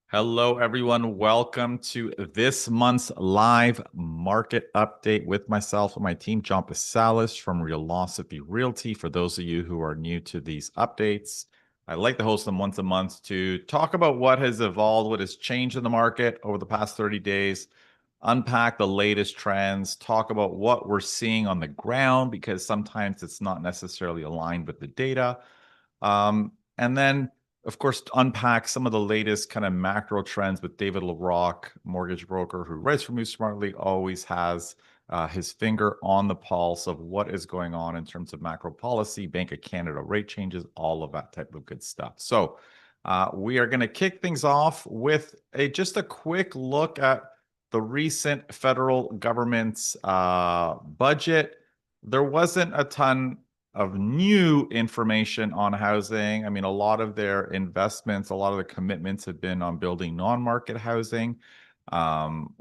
Hello, everyone. Welcome to this month's live market update with myself and my team, John Pasalis from Realosophy Realty. For those of you who are new to these updates, I like to host them once a month to talk about what has evolved, what has changed in the market over the past 30 days, unpack the latest trends, talk about what we're seeing on the ground, because sometimes it's not necessarily aligned with the data. And then, of course, to unpack some of the latest kind of macro trends with David Larock, mortgage broker who writes for Move Smartly, always has his finger on the pulse of what is going on in terms of macro policy, Bank of Canada rate changes, all of that type of good stuff. So we are going to kick things off with just a quick look at the recent federal government's budget. There wasn't a ton of new information on housing. I mean, a lot of their investments, a lot of the commitments have been on building non-market housing,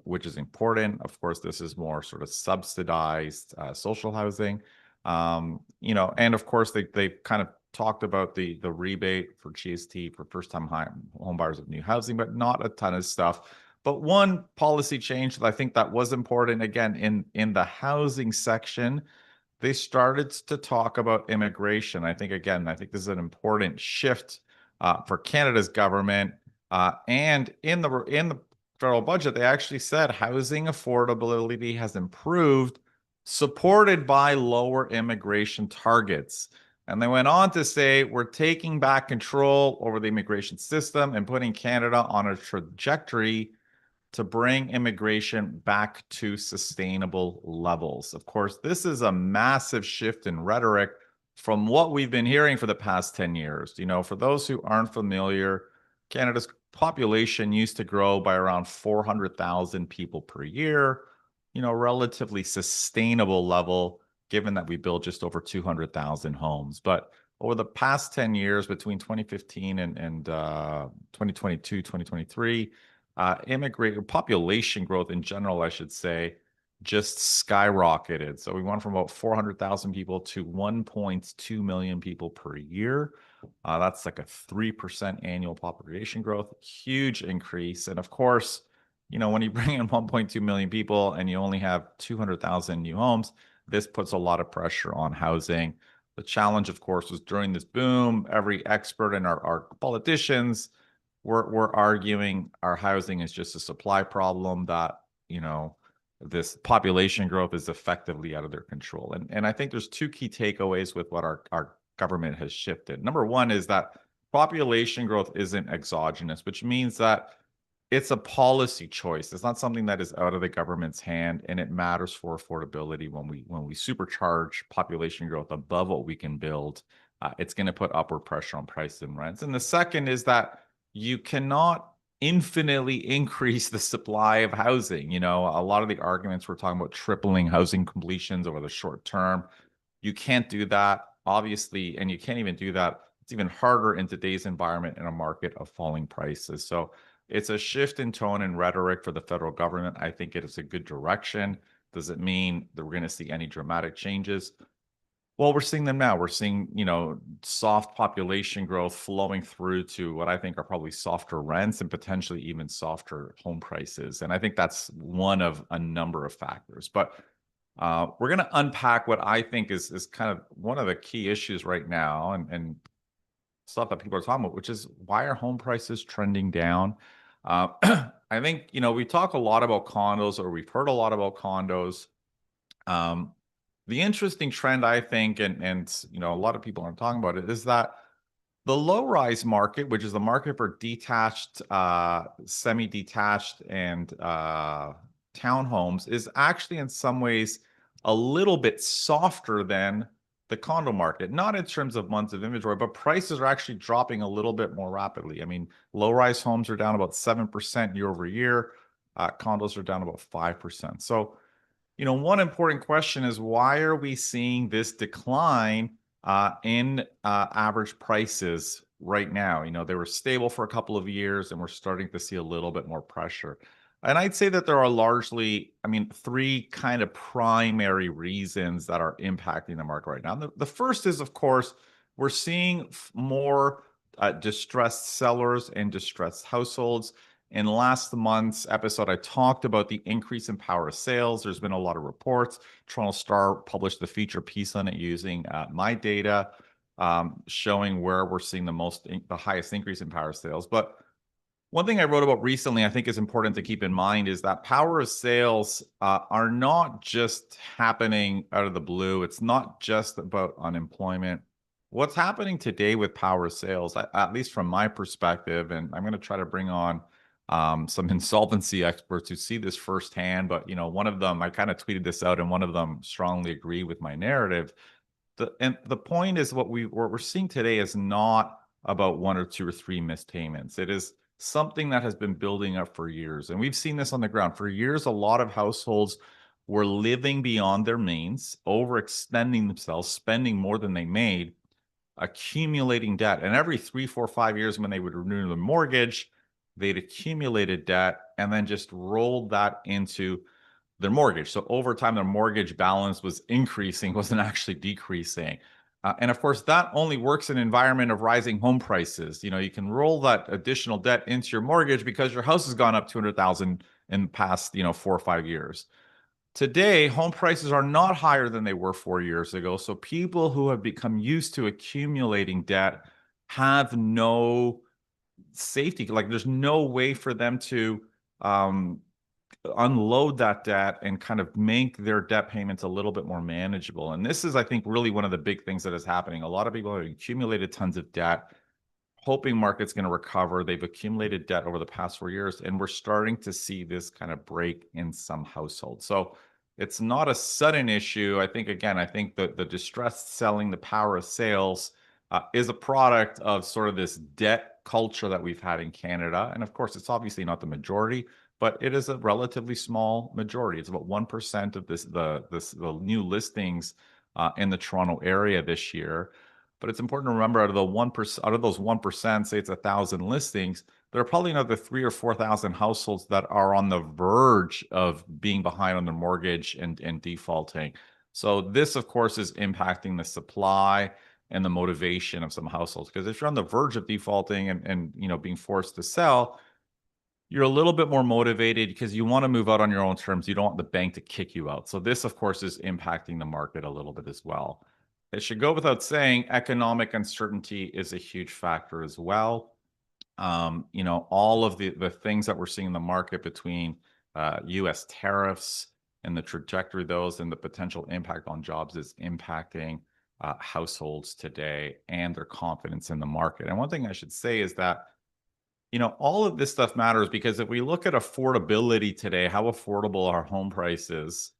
which is important. Of course, this is more sort of subsidized social housing. And of course, they kind of talked about the rebate for GST for first-time home buyers of new housing, but not a ton of stuff. But one policy change that I think that was important, again, in the housing section, they started to talk about immigration. I think this is an important shift for Canada's government. And in the federal budget, they actually said housing affordability has improved, supported by lower immigration targets. And they went on to say, we're taking back control over the immigration system and putting Canada on a trajectory to bring immigration back to sustainable levels. Of course, this is a massive shift in rhetoric from what we've been hearing for the past 10 years. For those who aren't familiar, Canada's population used to grow by around 400,000 people per year, relatively sustainable level, given that we build just over 200,000 homes. But over the past 10 years, between 2015 and 2022, 2023, population growth in general, I should say, just skyrocketed. So we went from about 400,000 people to 1.2 million people per year. That's like a 3% annual population growth, huge increase. And of course, when you bring in 1.2 million people and you only have 200,000 new homes, this puts a lot of pressure on housing. The challenge, of course, was during this boom, every expert and our politicians we're arguing our housing is just a supply problem, that this population growth is effectively out of their control. And I think there's two key takeaways with what our government has shifted. Number one is that population growth isn't exogenous, which means that it's a policy choice. It's not something that is out of the government's hand, and it matters for affordability. When we supercharge population growth above what we can build, it's going to put upward pressure on prices and rents. And the second is that you cannot infinitely increase the supply of housing. A lot of the arguments we're talking about tripling housing completions over the short term. You can't do that, obviously, and you can't even do that. It's even harder in today's environment in a market of falling prices. So it's a shift in tone and rhetoric for the federal government. I think it is a good direction. Does it mean that we're going to see any dramatic changes? Well, we're seeing them now. We're seeing, soft population growth flowing through to what I think are probably softer rents and potentially even softer home prices. And I think that's one of a number of factors. But we're going to unpack what I think is kind of one of the key issues right now, and stuff that people are talking about, which is, why are home prices trending down? I think, we talk a lot about condos, or we've heard a lot about condos. The interesting trend, I think, and a lot of people aren't talking about it, is that the low-rise market, which is the market for detached, semi-detached, and townhomes, is actually in some ways a little bit softer than the condo market. Not in terms of months of inventory, but prices are actually dropping a little bit more rapidly. I mean, low-rise homes are down about 7% year over year. Condos are down about 5%. So, one important question is, why are we seeing this decline in average prices right now? They were stable for a couple of years, and we're starting to see a little bit more pressure. And I'd say that there are largely, three kind of primary reasons that are impacting the market right now. The first is, of course, we're seeing more distressed sellers and distressed households. In last month's episode, I talked about the increase in power of sales. There's been a lot of reports. Toronto Star published the feature piece on it using my data, showing where we're seeing the highest increase in power sales. But one thing I wrote about recently, I think is important to keep in mind, is that power of sales are not just happening out of the blue. It's not just about unemployment. What's happening today with power of sales, at least from my perspective, and I'm going to try to bring on some insolvency experts who see this firsthand. But one of them, I kind of tweeted this out, and one of them strongly agreed with my narrative. The point is, what we're seeing today is not about one or two or three missed payments. It is something that has been building up for years. And we've seen this on the ground. For years, a lot of households were living beyond their means, overextending themselves, spending more than they made, accumulating debt. And every 3, 4, 5 years, when they would renew their mortgage, they'd accumulated debt and then just rolled that into their mortgage. So over time, their mortgage balance was increasing, wasn't actually decreasing. And of course, that only works in an environment of rising home prices. You can roll that additional debt into your mortgage because your house has gone up 200,000 in the past, 4 or 5 years. Today, home prices are not higher than they were 4 years ago. So people who have become used to accumulating debt have no safety. Like, there's no way for them to unload that debt and kind of make their debt payments a little bit more manageable. And this is, I think, really one of the big things that is happening. A lot of people have accumulated tons of debt, hoping market's going to recover. They've accumulated debt over the past 4 years, and we're starting to see this kind of break in some households. So it's not a sudden issue. I think the distressed selling, the power of sales, is a product of sort of this debt culture that we've had in Canada. And of course, it's obviously not the majority, but it is a relatively small majority. It's about 1% of the new listings in the Toronto area this year. But it's important to remember, out of those 1%, say it's 1,000 listings, there are probably another 3,000 or 4,000 households that are on the verge of being behind on their mortgage and defaulting. So this, of course, is impacting the supply and the motivation of some households. Because if you're on the verge of defaulting and being forced to sell, you're a little bit more motivated because you want to move out on your own terms. You don't want the bank to kick you out. So this, of course, is impacting the market a little bit as well. It should go without saying, economic uncertainty is a huge factor as well. All of the things that we're seeing in the market between U.S. tariffs and the trajectory of those and the potential impact on jobs is impacting households today and their confidence in the market. And one thing I should say is that all of this stuff matters, because if we look at affordability today, how affordable our home prices,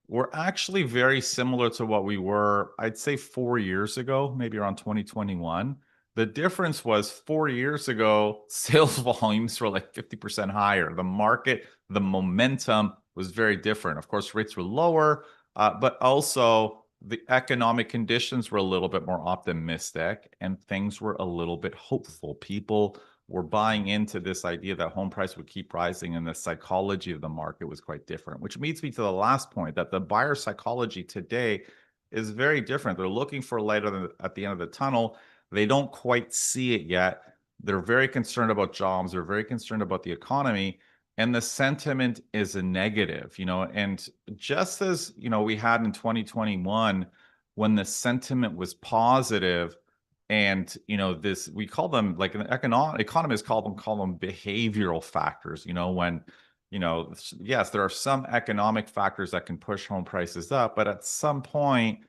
we're actually very similar to what we were, I'd say, 4 years ago, maybe around 2021. The difference was 4 years ago, sales volumes were like 50% higher. The market, the momentum was very different. Of course, rates were lower, but also the economic conditions were a little bit more optimistic and things were a little bit hopeful. People were buying into this idea that home price would keep rising, and the psychology of the market was quite different, which leads me to the last point, that the buyer psychology today is very different. They're looking for a light at the end of the tunnel. They don't quite see it yet. They're very concerned about jobs. They're very concerned about the economy, and the sentiment is a negative, and just as, we had in 2021, when the sentiment was positive, and this, we call them, like, an economists call them behavioral factors. When yes, there are some economic factors that can push home prices up, but at some point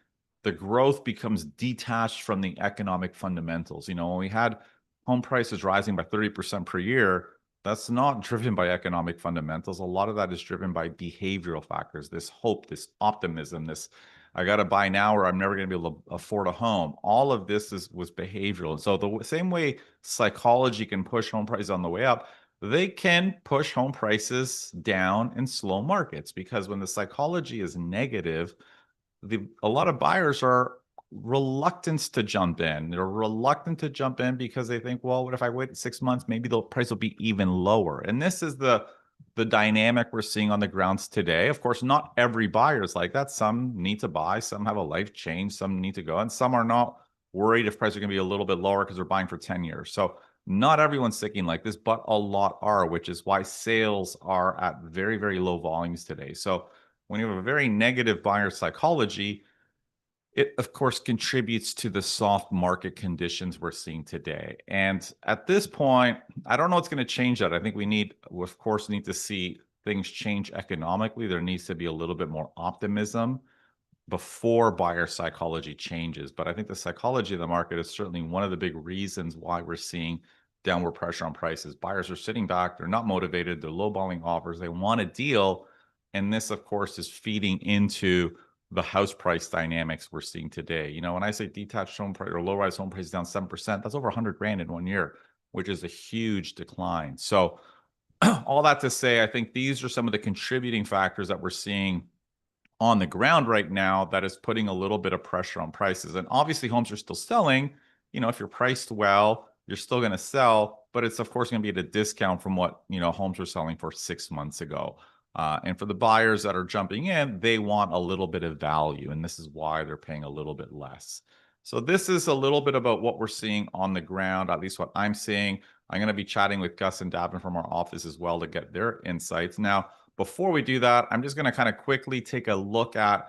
the growth becomes detached from the economic fundamentals. When we had home prices rising by 30% per year, that's not driven by economic fundamentals. A lot of that is driven by behavioral factors, this hope, this optimism, this I got to buy now or I'm never going to be able to afford a home. All of this was behavioral. And so the same way psychology can push home prices on the way up, they can push home prices down in slow markets, because when the psychology is negative, a lot of buyers are reluctant to jump in. They're reluctant to jump in because they think, well, what if I wait 6 months? Maybe the price will be even lower. And this is the dynamic we're seeing on the grounds today. Of course, not every buyer is like that. Some need to buy, some have a life change, some need to go, and some are not worried if prices are going to be a little bit lower because they're buying for 10 years. So not everyone's thinking like this, but a lot are, which is why sales are at very, very low volumes today. So when you have a very negative buyer psychology, it of course contributes to the soft market conditions we're seeing today. And at this point, I don't know what's going to change that. I think we of course, need to see things change economically. There needs to be a little bit more optimism before buyer psychology changes. But I think the psychology of the market is certainly one of the big reasons why we're seeing downward pressure on prices. Buyers are sitting back, they're not motivated, they're lowballing offers, they want a deal. And this, of course, is feeding into the house price dynamics we're seeing today. You know, when I say detached home price or low-rise home price down 7%, that's over 100 grand in 1 year, which is a huge decline. So all that to say, I think these are some of the contributing factors that we're seeing on the ground right now that is putting a little bit of pressure on prices. And obviously homes are still selling. You know, if you're priced well, you're still going to sell, but it's of course going to be at a discount from what, you know, homes were selling for 6 months ago. And for the buyers that are jumping in, they want a little bit of value, and this is why they're paying a little bit less. So this is a little bit about what we're seeing on the ground, at least what I'm seeing. I'm going to be chatting with Gus and Davin from our office as well to get their insights. Now, before we do that, I'm just going to kind of quickly take a look at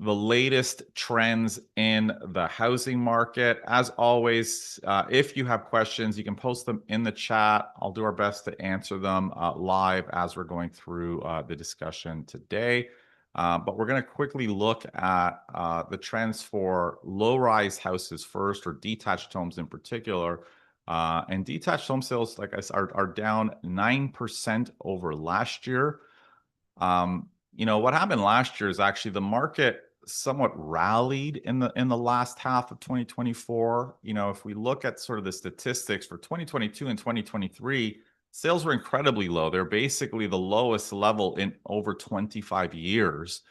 the latest trends in the housing market. As always, if you have questions, you can post them in the chat. I'll do our best to answer them live as we're going through the discussion today. But we're going to quickly look at the trends for low-rise houses first, or detached homes in particular. And detached home sales, like I said, are down 9% over last year. You know, what happened last year is actually the market somewhat rallied in the last half of 2024. You know, if we look at sort of the statistics for 2022 and 2023, sales were incredibly low. They're basically the lowest level in over 25 years.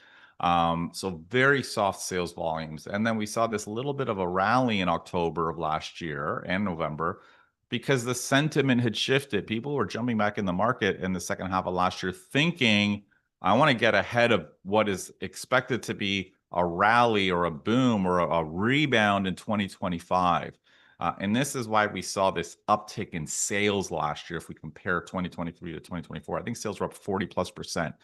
So very soft sales volumes. And then we saw this little bit of a rally in October of last year and November because the sentiment had shifted. People were jumping back in the market in the second half of last year thinking, I want to get ahead of what is expected to be a rally or a boom or a rebound in 2025. And this is why we saw this uptick in sales last year. If we compare 2023 to 2024, I think sales were up 40+%.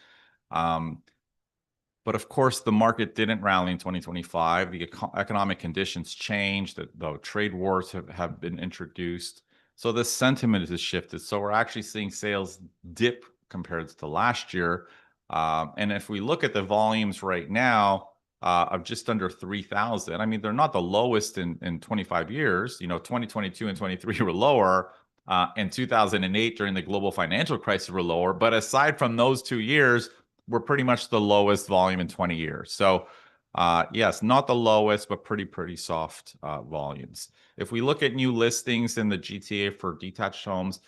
But of course, the market didn't rally in 2025. The economic conditions changed. The trade wars have been introduced. So the sentiment has shifted. So we're actually seeing sales dip compared to last year. And if we look at the volumes right now of just under 3,000, I mean, they're not the lowest in 25 years. You know, 2022 and 23 were lower. And 2008 during the global financial crisis were lower. But aside from those 2 years, we're pretty much the lowest volume in 20 years. So yes, not the lowest, but pretty soft volumes. If we look at new listings in the GTA for detached homes,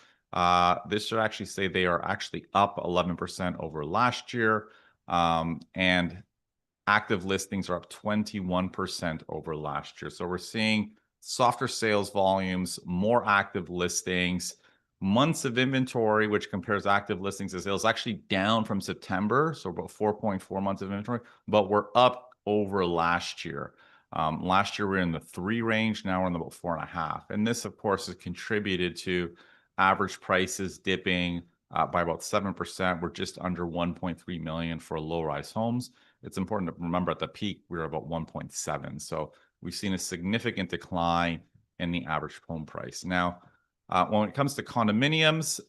this should actually say they are actually up 11% over last year. And active listings are up 21% over last year. So we're seeing softer sales volumes, more active listings. Months of inventory, which compares active listings to sales, actually down from September. So about 4.4 months of inventory, but we're up over last year. Last year, we were in the 3 range. Now we're in about 4.5. And this, of course, has contributed to average prices dipping by about 7%. We're just under 1.3 million for low-rise homes. It's important to remember at the peak, we were about 1.7. So we've seen a significant decline in the average home price. Now, when it comes to condominiums,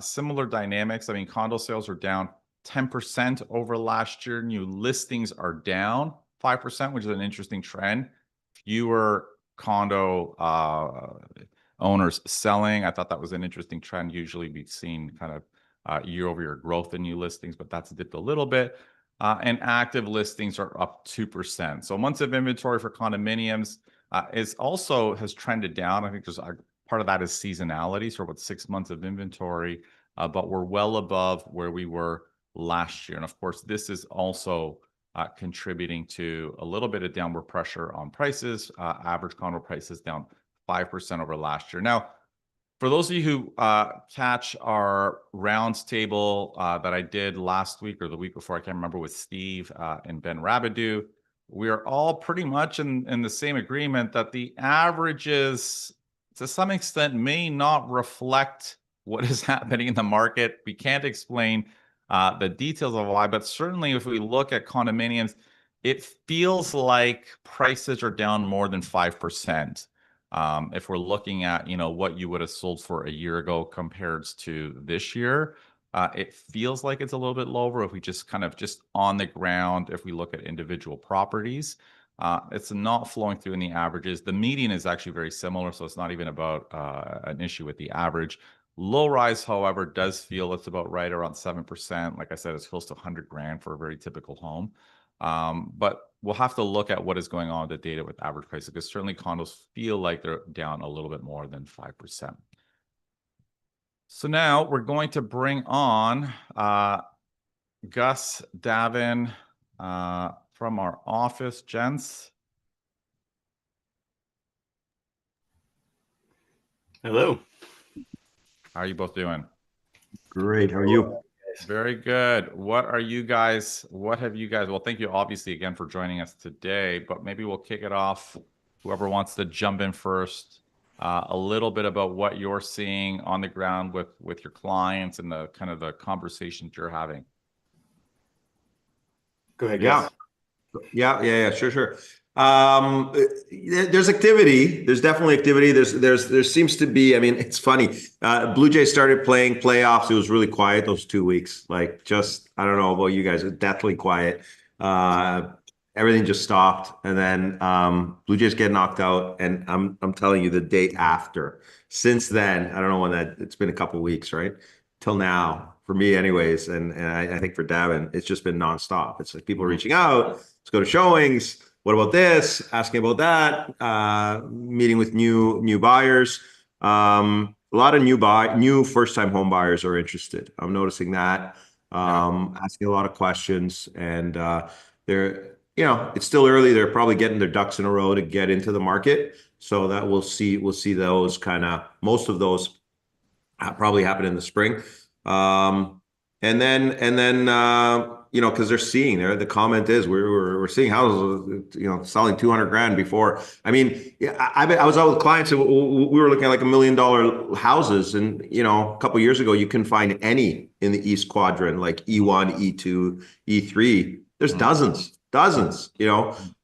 similar dynamics. I mean, condo sales are down 10% over last year. New listings are down 5%, which is an interesting trend. Fewer condo owners selling. I thought that was an interesting trend. Usually we've seen kind of year-over-year growth in new listings, but that's dipped a little bit. And active listings are up 2%. So months of inventory for condominiums has trended down. I think there's part of that is seasonality, so about 6 months of inventory, but we're well above where we were last year. And of course, this is also contributing to a little bit of downward pressure on prices. Average condo prices down 5% over last year. Now, for those of you who catch our roundtable that I did last week or the week before, I can't remember, with Steve and Ben Rabideau, we are all pretty much in the same agreement that the averages, to some extent, may not reflect what is happening in the market. We can't explain the details of why, but certainly if we look at condominiums, it feels like prices are down more than 5%. If we're looking at, what you would have sold for a year ago compared to this year, it feels like it's a little bit lower if we just kind of just on the ground, if we look at individual properties. It's not flowing through in the averages. The median is actually very similar, so it's not even about an issue with the average. Low rise, however, does feel it's about right around 7%. Like I said, it's close to 100 grand for a very typical home. But we'll have to look at what is going on with the data with average prices, because certainly condos feel like they're down a little bit more than 5%. So now we're going to bring on Gus Davin from our office. Gents. Hello. How are you both doing? Great. How are you? Very good. What have you guys, well, thank you obviously again for joining us today, but maybe we'll kick it off. Whoever wants to jump in first, a little bit about what you're seeing on the ground with your clients and the kind of the conversations you're having. Go ahead, Gus. Yeah. Sure. There's activity. There's definitely activity. There seems to be. I mean, it's funny. Blue Jays started playing playoffs. It was really quiet those 2 weeks. Like, just I don't know about you guys. It was deathly quiet. Everything just stopped, and then Blue Jays get knocked out. And I'm telling you, the day after. Since then, I don't know when that. It's been a couple of weeks, right? Till now, for me, anyways, and I think for Davin, it's just been nonstop. It's like people are reaching out. Let's go to showings. What about this? Asking about that. Meeting with new buyers. A lot of new first-time home buyers are interested. I'm noticing that. Asking a lot of questions, and they're, it's still early. They're probably getting their ducks in a row to get into the market. So that we'll see those most of those probably happen in the spring. And then because they're seeing there, the comment is we're seeing houses, selling 200 grand before. I mean, I was out with clients and we were looking at like $1 million houses, and a couple of years ago you couldn't find any in the East Quadrant, like E1, E2, E3. There's dozens,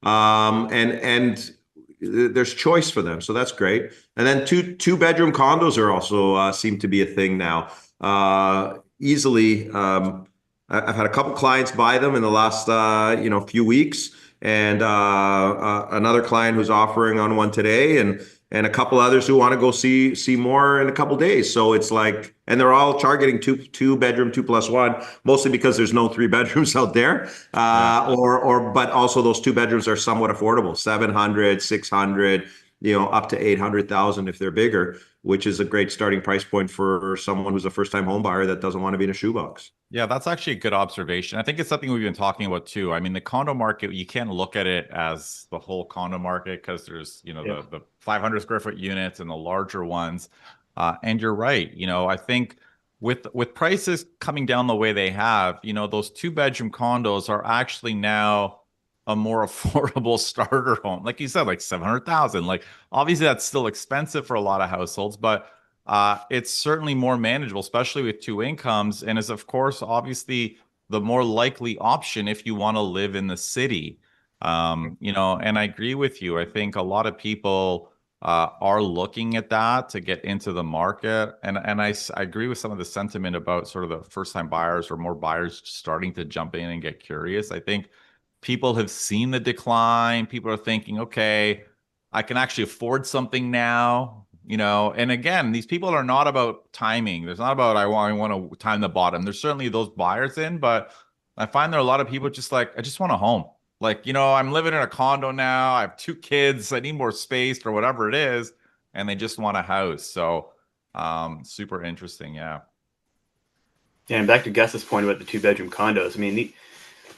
and there's choice for them, so that's great. And then two bedroom condos are also seem to be a thing now. Easily, I've had a couple clients buy them in the last few weeks, and another client who's offering on one today, and a couple others who want to go see more in a couple days. So it's like, and they're all targeting two bedroom, 2+1, mostly because there's no 3 bedrooms out there, but also those 2 bedrooms are somewhat affordable, 700, 600, up to 800,000 if they're bigger, which is a great starting price point for someone who's a first-time home buyer that doesn't want to be in a shoebox. Yeah, that's actually a good observation. I think it's something we've been talking about too. I mean, the condo market, you can't look at it as the whole condo market, because there's, the 500 square foot units and the larger ones. And you're right. I think with prices coming down the way they have, those 2 bedroom condos are actually now a more affordable starter home. Like you said, like 700,000. Like, obviously that's still expensive for a lot of households, but it's certainly more manageable, especially with 2 incomes, and is of course obviously the more likely option if you want to live in the city. And I agree with you. I think a lot of people are looking at that to get into the market, and I agree with some of the sentiment about sort of the first-time buyers or more buyers starting to jump in and get curious. I think people have seen the decline. People are thinking, okay, I can actually afford something now. And again, these people are not about timing. There's not about I want to time the bottom. There's certainly those buyers in, but I find there are a lot of people just like, I just want a home. Like, I'm living in a condo now. I have 2 kids. I need more space or whatever it is, and they just want a house. So, super interesting. Yeah. Yeah, and back to Gus's point about the 2 bedroom condos. I mean,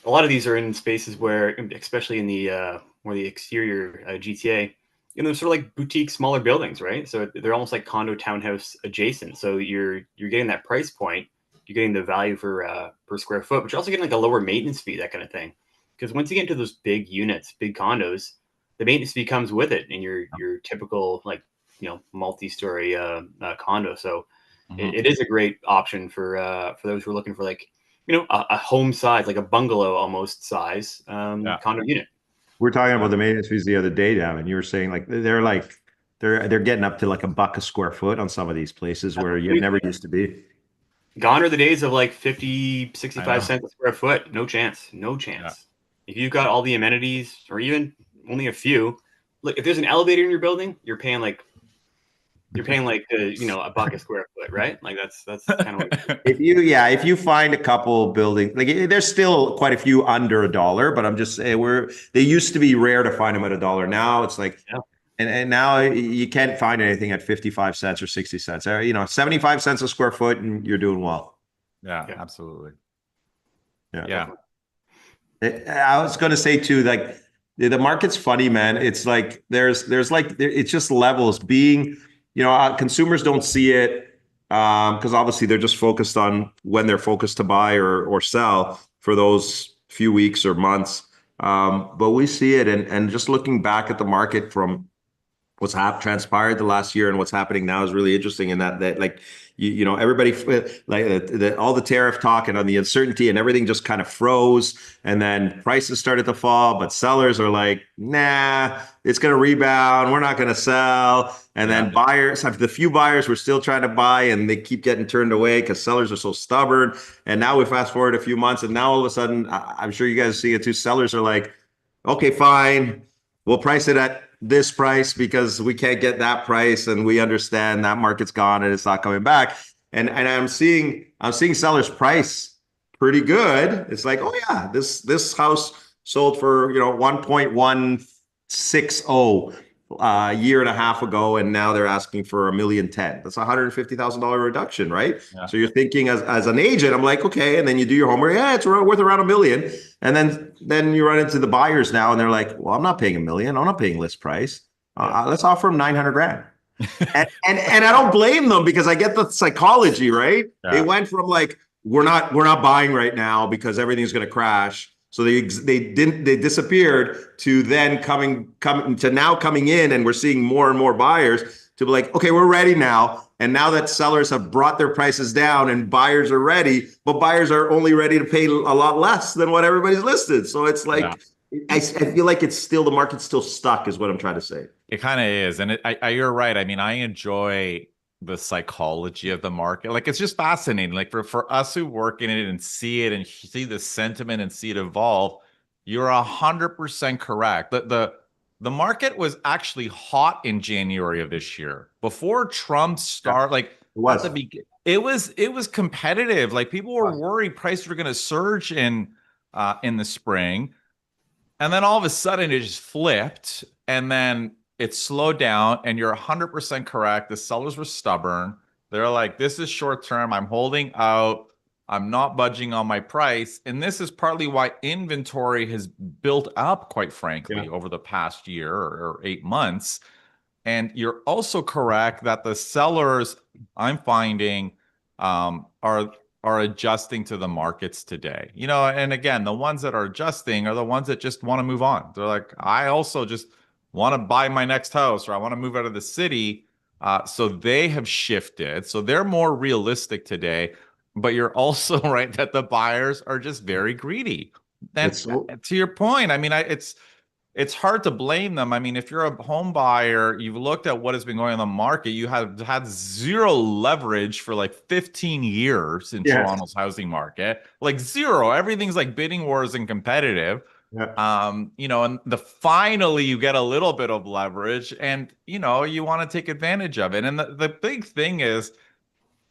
a lot of these are in spaces where, especially in the more the exterior GTA, they're sort of like boutique, smaller buildings, right? So they're almost like condo townhouse adjacent. So you're getting that price point, you're getting the value for per square foot, but you're also getting like a lower maintenance fee, that kind of thing. because once you get into those big units, big condos, the maintenance fee comes with it in your typical like multi-story condo. So it is a great option for those who are looking for like a home size, like a bungalow almost size condo unit. We're talking about the maintenance fees the other day, Davin. You were saying they're getting up to like $1 a square foot on some of these places where you never used to be. Gone are the days of like 50, 65 cents a square foot. No chance. No chance. If you've got all the amenities or even only a few, look, if there's an elevator in your building, you're paying like $1 a square foot, right? Like that's kind of what if you find a couple buildings, like there's still quite a few under $1, but I'm just saying they used to be rare to find them at $1. Now it's like and now you can't find anything at 55 cents or 60 cents. 75 cents a square foot and you're doing well. Yeah. Absolutely. Yeah. I was going to say too, like the market's funny, man. It's like it's just levels being, consumers don't see it because obviously they're just focused on when they're focused to buy or sell for those few weeks or months. But we see it, and just looking back at the market from what's transpired the last year and what's happening now is really interesting in that like everybody like all the tariff talk and on the uncertainty and everything just kind of froze, and then prices started to fall, but sellers are like, nah, it's going to rebound, we're not going to sell, and then buyers, the few buyers were still trying to buy and they keep getting turned away because sellers are so stubborn. And now we fast forward a few months and now all of a sudden, I'm sure you guys see it too, sellers are like, okay, fine, we'll price it at this price because we can't get that price, and we understand that market's gone and it's not coming back. And I'm seeing sellers price pretty good. It's like, oh yeah, this house sold for 1.160 a year and a half ago, and now they're asking for $1.1 million. That's $150,000 reduction, right? Yeah. So you're thinking as an agent, I'm like, okay, and then you do your homework, it's worth around $1 million, and then you run into the buyers now, and they're like, well, I'm not paying $1 million, I'm not paying list price. Let's offer them $900,000. and I don't blame them because I get the psychology, right? Yeah. They went from like, we're not buying right now because everything's going to crash. So they disappeared to then coming in, and we're seeing more and more buyers to be like, okay, we're ready now. And now that sellers have brought their prices down and buyers are ready, but buyers are only ready to pay a lot less than what everybody's listed. So it's like, I feel like the market's still stuck is what I'm trying to say. It kind of is. And you're right. I mean, I enjoy the psychology of the market. Like, it's just fascinating. Like for us who work in it and see it and see the sentiment and see it evolve, you're 100% correct. The market was actually hot in January of this year before Trump started. Like it was competitive. Like people were worried prices were going to surge in the spring, and then all of a sudden it just flipped, and then it slowed down. And you're 100% correct. The sellers were stubborn. They're like, this is short term. I'm holding out. I'm not budging on my price. And this is partly why inventory has built up, quite frankly, over the past year or 8 months. And you're also correct that the sellers, I'm finding, are adjusting to the markets today. And again, the ones that are adjusting are the ones that just want to move on. They're like, I also just want to buy my next house, or I want to move out of the city. So they have shifted. So they're more realistic today. But you're also right that the buyers are just very greedy. And to your point, I mean, it's hard to blame them. I mean, if you're a home buyer, you've looked at what has been going on in the market. You have had zero leverage for like 15 years in Toronto's housing market, like zero. Everything's like bidding wars and competitive. Yeah. And finally you get a little bit of leverage, and you want to take advantage of it. And the big thing is,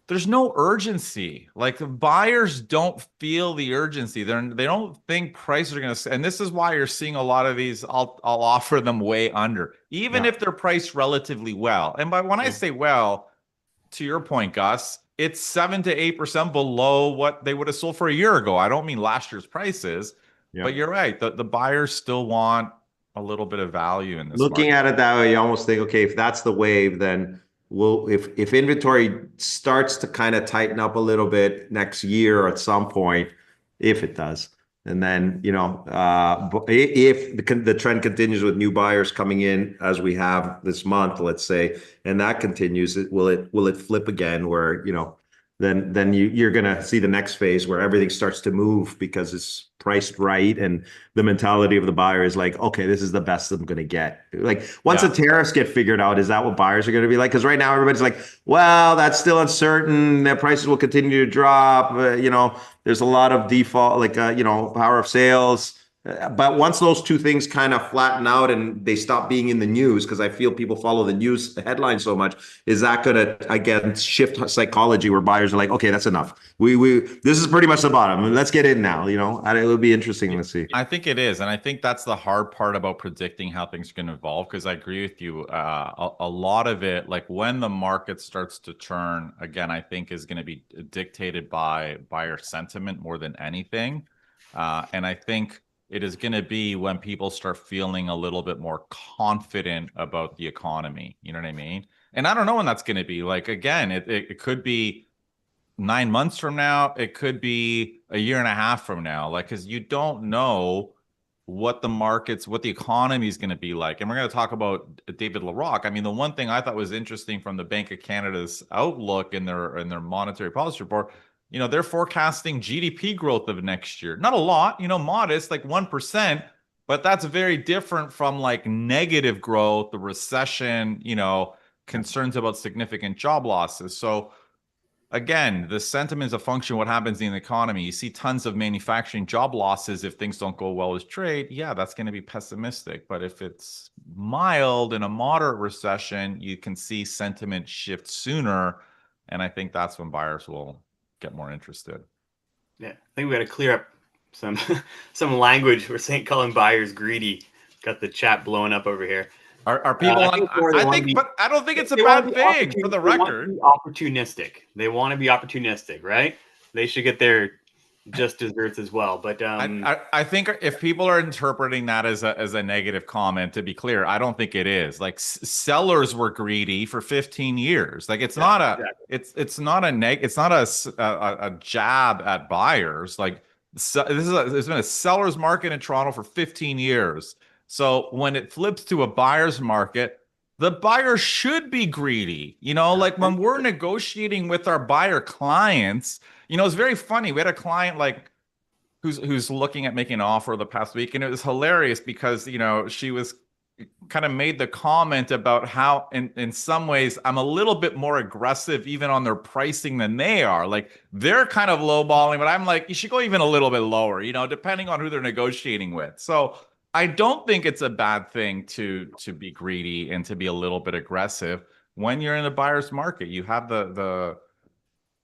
there's no urgency. Like, the buyers don't feel the urgency. They don't think prices are going to, and this is why you're seeing a lot of these. I'll offer them way under, even if they're priced relatively well. And when I say well, to your point, Gus, it's 7 to 8% below what they would have sold for a year ago. I don't mean last year's prices, but you're right. The buyers still want a little bit of value in this. Looking at it that way, you almost think, okay, if that's the wave, then if inventory starts to kind of tighten up a little bit next year or at some point, if it does, And then, if the trend continues with new buyers coming in as we have this month, let's say, and that continues, will it flip again where, then you're going to see the next phase where everything starts to move because it's priced right. And the mentality of the buyer is like, okay, this is the best I'm going to get. Like once the tariffs get figured out, is that what buyers are going to be like? Because right now everybody's like, well, that's still uncertain. The prices will continue to drop. There's a lot of default, power of sales. But once those two things kind of flatten out and they stop being in the news, because I feel people follow the news headlines so much, is that going to again shift psychology where buyers are like, okay, that's enough. This is pretty much the bottom. Let's get in now. It'll be interesting to see. I think it is, and I think that's the hard part about predicting how things are going to evolve. Because I agree with you, a lot of it, like when the market starts to turn again, I think is going to be dictated by buyer sentiment more than anything, and I think it is going to be when people start feeling a little bit more confident about the economy. You know what I mean? And I don't know when that's going to be. Like, again, it could be 9 months from now. It could be a year and a half from now. Like, because you don't know what the economy is going to be like. And we're going to talk about David Larock. I mean, the one thing I thought was interesting from the Bank of Canada's outlook in their monetary policy report, they're forecasting GDP growth of next year. Not a lot, modest, like 1%, but that's very different from like negative growth, the recession, concerns about significant job losses. So again, the sentiment is a function of what happens in the economy. You see tons of manufacturing job losses if things don't go well with trade. Yeah, that's going to be pessimistic. But if it's mild and a moderate recession, you can see sentiment shift sooner. And I think that's when buyers will get more interested. Yeah, I think we got to clear up some some language. We're saying calling buyers greedy. Got the chat blowing up over here. Are people on? But I don't think it's a bad thing for the record. They want to be opportunistic. They want to be opportunistic, right? They should get their just desserts as well. But I think if people are interpreting that as a negative comment, to be clear, I don't think it is. Like sellers were greedy for 15 years. Like it's not it's not a jab at buyers. Like there's been a seller's market in Toronto for 15 years. So when it flips to a buyer's market, the buyer should be greedy. Like when we're negotiating with our buyer clients, it's very funny. We had a client like who's looking at making an offer the past week, and it was hilarious because she was kind of made the comment about how in some ways I'm a little bit more aggressive even on their pricing than they are. Like they're kind of lowballing, but I'm like, you should go even a little bit lower, depending on who they're negotiating with. So I don't think it's a bad thing to be greedy and to be a little bit aggressive when you're in a buyer's market. You have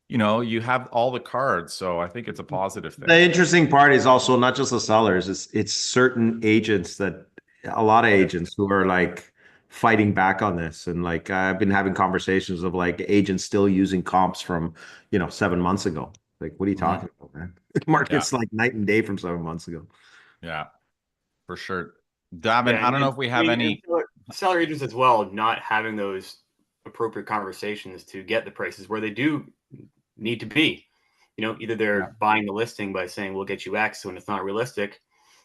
you have all the cards, so I think it's a positive thing. The interesting part is also not just the sellers; it's certain agents a lot of agents who are like fighting back on this, and like I've been having conversations of like agents still using comps from 7 months ago. Like, what are you talking about, man? The market's like night and day from 7 months ago. Yeah. For sure. Davin, I don't know if we have any seller agents as well, not having those appropriate conversations to get the prices where they do need to be. Either they're buying the listing by saying we'll get you X when it's not realistic,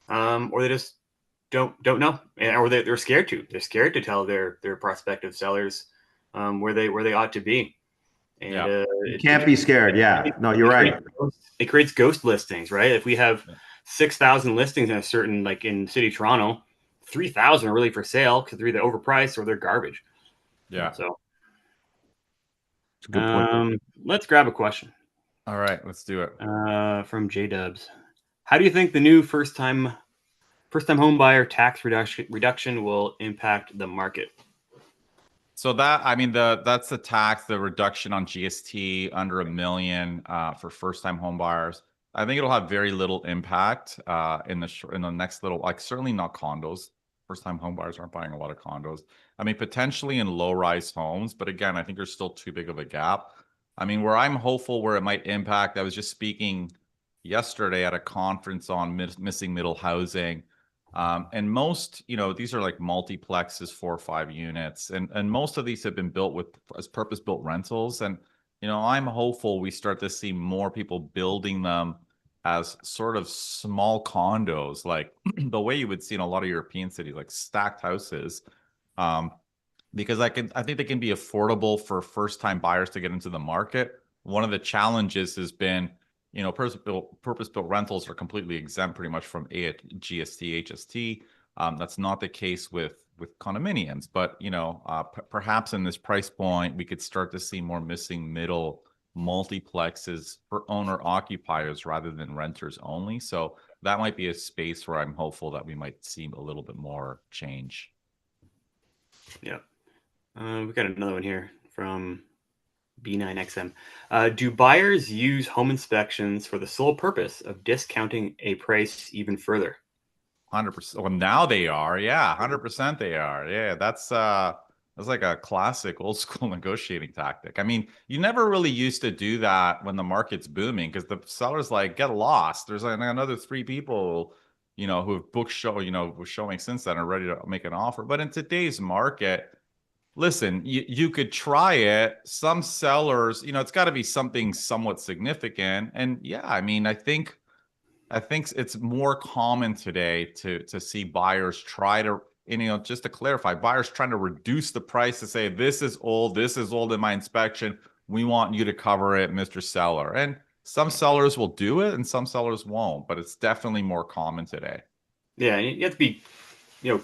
or they just don't know, or they're scared to. They're scared to tell their prospective sellers where they ought to be. And you can't be scared. No, you're right. It creates ghost listings, right? If we have 6,000 listings in a certain, like in City Toronto, 3,000 are really for sale because they're either overpriced or they're garbage. Yeah. So it's a good point. Let's grab a question. All right, let's do it. From J Dubs. How do you think the new first time home buyer tax reduction will impact the market? So that's the tax, the reduction on GST under $1 million for first-time home buyers. I think it'll have very little impact in the next little, like certainly not condos. First-time home buyers aren't buying a lot of condos. I mean, potentially in low-rise homes, but again, I think there's still too big of a gap. I mean, where I'm hopeful where it might impact, I was just speaking yesterday at a conference on missing middle housing. And most, these are like multiplexes, 4 or 5 units, and most of these have been built as purpose-built rentals. And I'm hopeful we start to see more people building them as sort of small condos, like the way you would see in a lot of European cities, like stacked houses. Because I think they can be affordable for first-time buyers to get into the market. One of the challenges has been, purpose-built rentals are completely exempt pretty much from GST, HST. That's not the case with condominiums, but perhaps in this price point, we could start to see more missing middle multiplexes for owner occupiers rather than renters only. So that might be a space where I'm hopeful that we might see a little bit more change. Yeah. We got another one here from B9XM. Do buyers use home inspections for the sole purpose of discounting a price even further? 100%. Well, now they are. Yeah, 100% they are. Yeah, that's like a classic old school negotiating tactic. I mean, you never really used to do that when the market's booming because the sellers like get lost. There's like another three people, who have booked were showing since then are ready to make an offer. But in today's market, listen, you could try it. Some sellers, it's got to be something somewhat significant. And yeah, I mean, I think it's more common today to see buyers try to, just to clarify, buyers trying to reduce the price to say, this is old in my inspection. We want you to cover it, Mr. Seller. And some sellers will do it and some sellers won't, but it's definitely more common today. Yeah, and you have to be,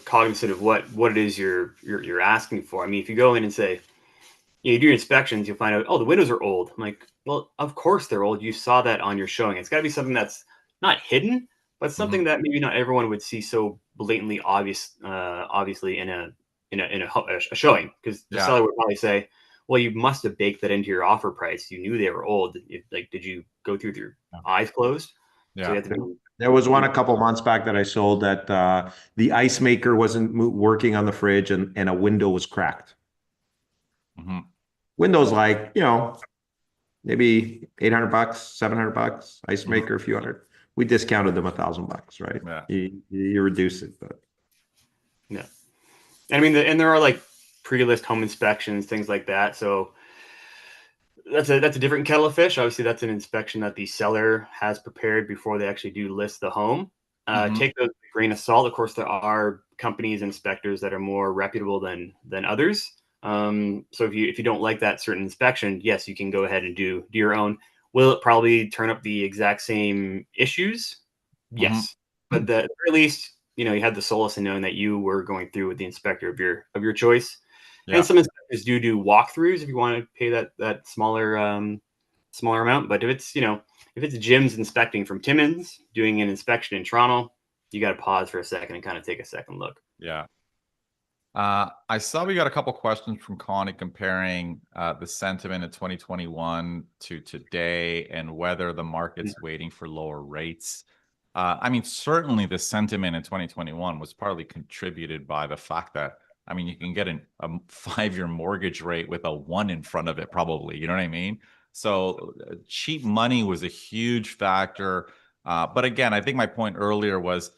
cognizant of what it is you're asking for. I mean, if you go in and say, you do your inspections, you'll find out, oh, the windows are old. I'm like, well, of course they're old. You saw that on your showing. It's got to be something that's not hidden, but something that maybe not everyone would see so blatantly obviously in a showing, because the seller would probably say, well, you must have baked that into your offer price. You knew they were old. Did you go through with your eyes closed? Yeah. So you have to be, there was one a couple months back that I sold that the ice maker wasn't working on the fridge and a window was cracked. Windows like, maybe $800, $700, ice maker, a few hundred. We discounted them $1,000, right? Yeah. You reduce it, but yeah. And I mean, and there are like pre-list home inspections, things like that. So that's a different kettle of fish. Obviously, that's an inspection that the seller has prepared before they actually do list the home. Take those with a grain of salt. Of course, there are companies and inspectors that are more reputable than others. So if you don't like that certain inspection, yes, you can go ahead and do your own. Will it probably turn up the exact same issues? Yes, but at the very least, you had the solace in knowing that you were going through with the inspector of your choice. Yeah. And some inspectors do walkthroughs if you want to pay that smaller amount. But if it's Jim's inspecting from Timmins doing an inspection in Toronto, you got to pause for a second and kind of take a second look. Yeah. I saw we got a couple questions from Connie comparing the sentiment in 2021 to today and whether the market's waiting for lower rates. I mean, certainly the sentiment in 2021 was partly contributed by the fact that, I mean, you can get a 5-year mortgage rate with a 1 in front of it, probably. You know what I mean? So cheap money was a huge factor. But again, I think my point earlier was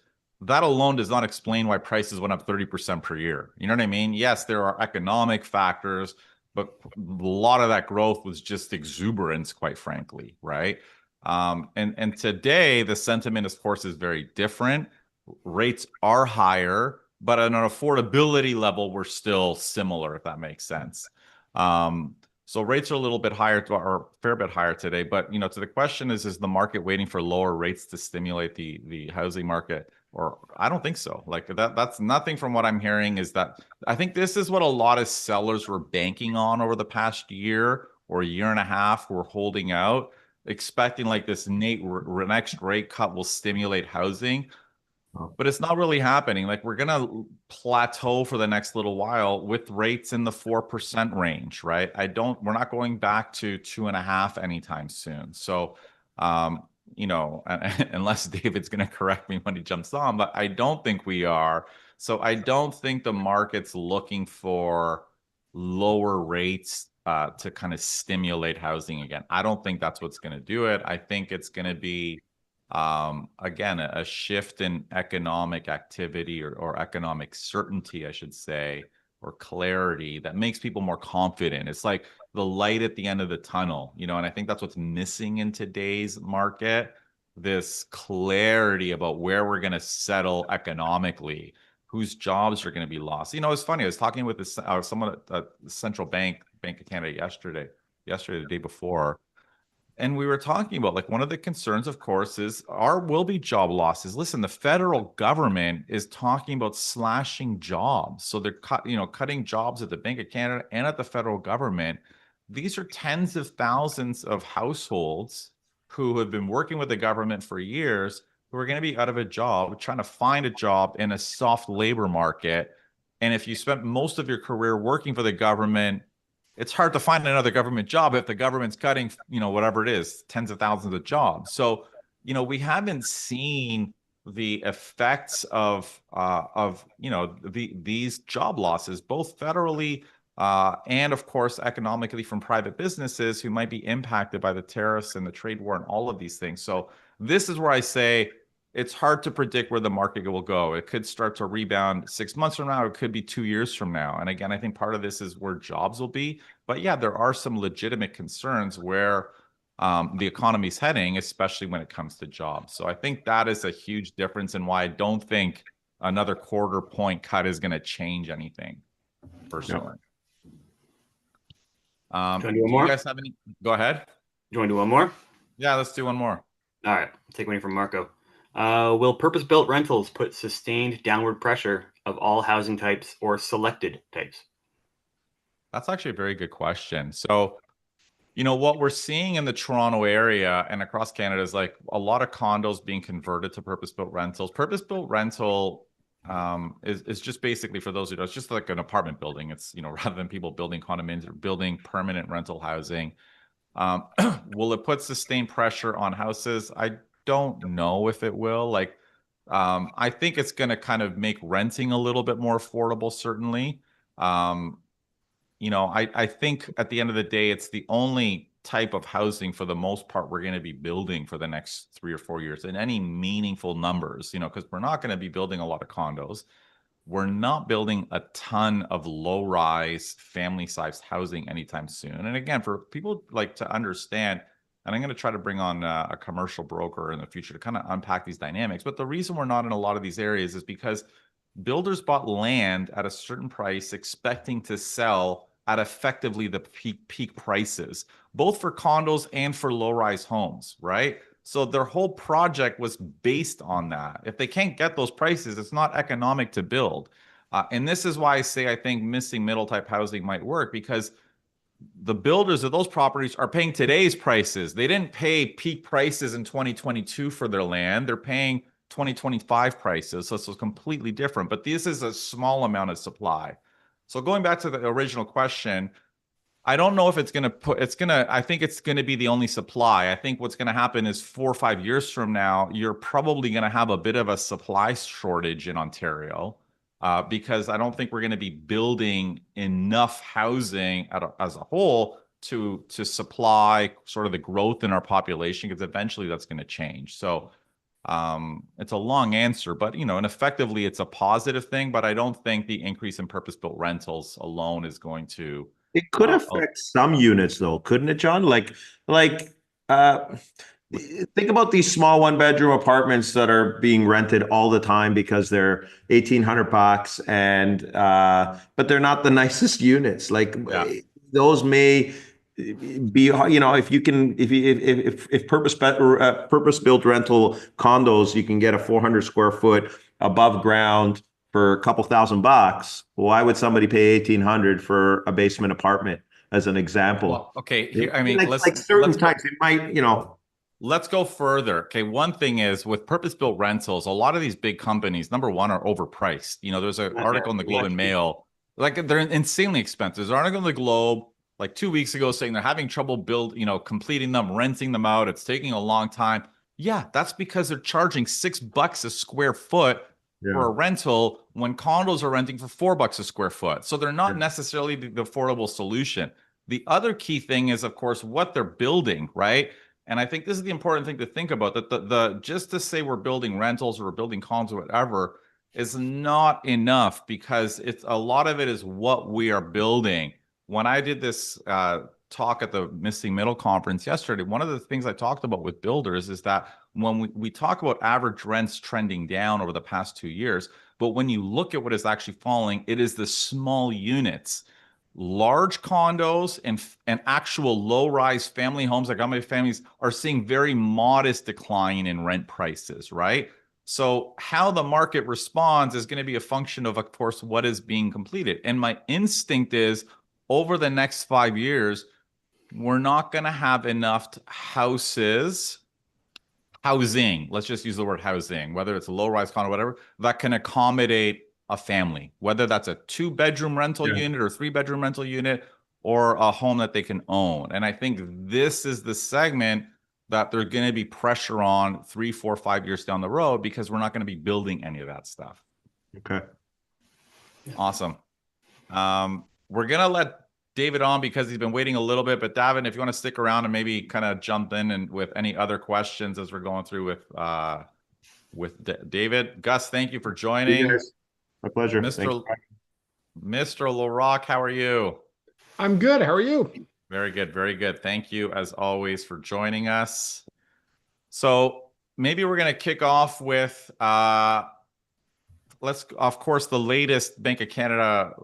that alone does not explain why prices went up 30% per year. You know what I mean? Yes, there are economic factors, but a lot of that growth was just exuberance, quite frankly, right? And today the sentiment, of course, is very different. Rates are higher, but on an affordability level, we're still similar, if that makes sense. So rates are a little bit higher, or a fair bit higher today. But to the question is the market waiting for lower rates to stimulate the housing market? Or I don't think so. Like that's nothing from what I'm hearing. Is that I think this is what a lot of sellers were banking on over the past year or year and a half. Were holding out, expecting like this next rate cut will stimulate housing. But it's not really happening. Like we're gonna plateau for the next little while with rates in the 4% range, right? We're not going back to 2.5 anytime soon. So, unless David's gonna correct me when he jumps on, but I don't think we are. So I don't think the market's looking for lower rates to kind of stimulate housing again. I don't think that's what's going to do it. I think it's going to be again, a shift in economic activity or economic certainty, I should say, or clarity that makes people more confident. It's like the light at the end of the tunnel, and I think that's what's missing in today's market. this clarity about where we're going to settle economically, whose jobs are going to be lost. You know, it's funny. I was talking with someone at the Central Bank of Canada yesterday, the day before, and we were talking about, like, one of the concerns, of course, is will be job losses. Listen, the federal government is talking about slashing jobs. So they're cutting jobs at the Bank of Canada and at the federal government. These are tens of thousands of households who have been working with the government for years, who are going to be out of a job, trying to find a job in a soft labor market. And if you spent most of your career working for the government, it's hard to find another government job if the government's cutting, whatever it is, tens of thousands of jobs. So, we haven't seen the effects of these job losses, both federally and, of course, economically from private businesses who might be impacted by the tariffs and the trade war and all of these things. So this is where I say it's hard to predict where the market will go. It could start to rebound 6 months from now. It could be 2 years from now. And again, I think part of this is where jobs will be. But yeah, there are some legitimate concerns where the economy's heading, especially when it comes to jobs. So I think that is a huge difference in why I don't think another quarter point cut is going to change anything, personally. Do you guys have any? Go ahead. Do you want to do one more? Yeah, let's do one more. All right. I'll take one from Marco. Will purpose-built rentals put sustained downward pressure of all housing types or selected types? That's actually a very good question. So, what we're seeing in the Toronto area and across Canada is like a lot of condos being converted to purpose-built rentals. Purpose-built rental is just basically, for those who know, it's just like an apartment building. It's, rather than people building condominiums or building permanent rental housing. Will it put sustained pressure on houses? I don't know if it will. I think it's going to kind of make renting a little bit more affordable, certainly. I think at the end of the day, it's the only type of housing, for the most part, we're going to be building for the next 3 or 4 years in any meaningful numbers, because we're not going to be building a lot of condos. We're not building a ton of low-rise, family-sized housing anytime soon. And again, for people to understand, and I'm going to try to bring on a commercial broker in the future to kind of unpack these dynamics. But the reason we're not in a lot of these areas is because builders bought land at a certain price, expecting to sell at effectively the peak prices, both for condos and for low-rise homes, right? So their whole project was based on that. If they can't get those prices, it's not economic to build. And this is why I say I think missing middle type housing might work, because the builders of those properties are paying today's prices. They didn't pay peak prices in 2022 for their land. They're paying 2025 prices. So it's completely different. But this is a small amount of supply. So going back to the original question, I don't know if it's going to I think it's going to be the only supply. I think what's going to happen is 4 or 5 years from now, you're probably going to have a bit of a supply shortage in Ontario, because I don't think we're going to be building enough housing as a whole to supply sort of the growth in our population, because eventually that's going to change. So it's a long answer, but and effectively it's a positive thing, but I don't think the increase in purpose-built rentals alone is going to. It could affect some units, though, couldn't it, John? Think about these small one-bedroom apartments that are being rented all the time because they're $1,800 and but they're not the nicest units. Those may be, if purpose-built rental condos, you can get a 400 square foot above ground for a couple $1,000. Why would somebody pay $1,800 for a basement apartment, as an example? Well, okay, here, times it might, Let's go further. Okay, one thing is with purpose-built rentals, a lot of these big companies, number one, are overpriced. There's an article in the Globe and Mail, they're insanely expensive. There's an article in the Globe 2 weeks ago saying they're having trouble completing them, renting them out. It's taking a long time. Yeah, that's because they're charging $6 a square foot for a rental when condos are renting for $4 a square foot. So they're not necessarily the affordable solution. The other key thing is, of course, what they're building, right? And I think this is the important thing to think about, that the just to say we're building rentals or we're building condos or whatever is not enough, because it's a lot of it is what we are building. When I did this talk at the Missing Middle conference yesterday, one of the things I talked about with builders is that when we talk about average rents trending down over the past 2 years, but when you look at what is actually falling, it is the small units. Large condos and actual low-rise family homes, like how many families are seeing very modest decline in rent prices, right? So how the market responds is going to be a function of course, what is being completed. And my instinct is over the next 5 years, we're not going to have enough housing, let's just use the word housing, whether it's a low-rise condo, whatever, that can accommodate a family, whether that's a 2-bedroom rental unit or 3-bedroom rental unit or a home that they can own. And I think this is the segment that there's going to be pressure on 3, 4, 5 years down the road because we're not going to be building any of that stuff. Okay. Awesome. We're going to let David on because he's been waiting a little bit, but Davin, if you want to stick around and maybe kind of jump in and with any other questions as we're going through with David. Gus, thank you for joining. My pleasure. Mr. Larock, how are you? I'm good. How are you? Very good. Very good. Thank you, as always, for joining us. So maybe we're going to kick off with, of course, the latest Bank of Canada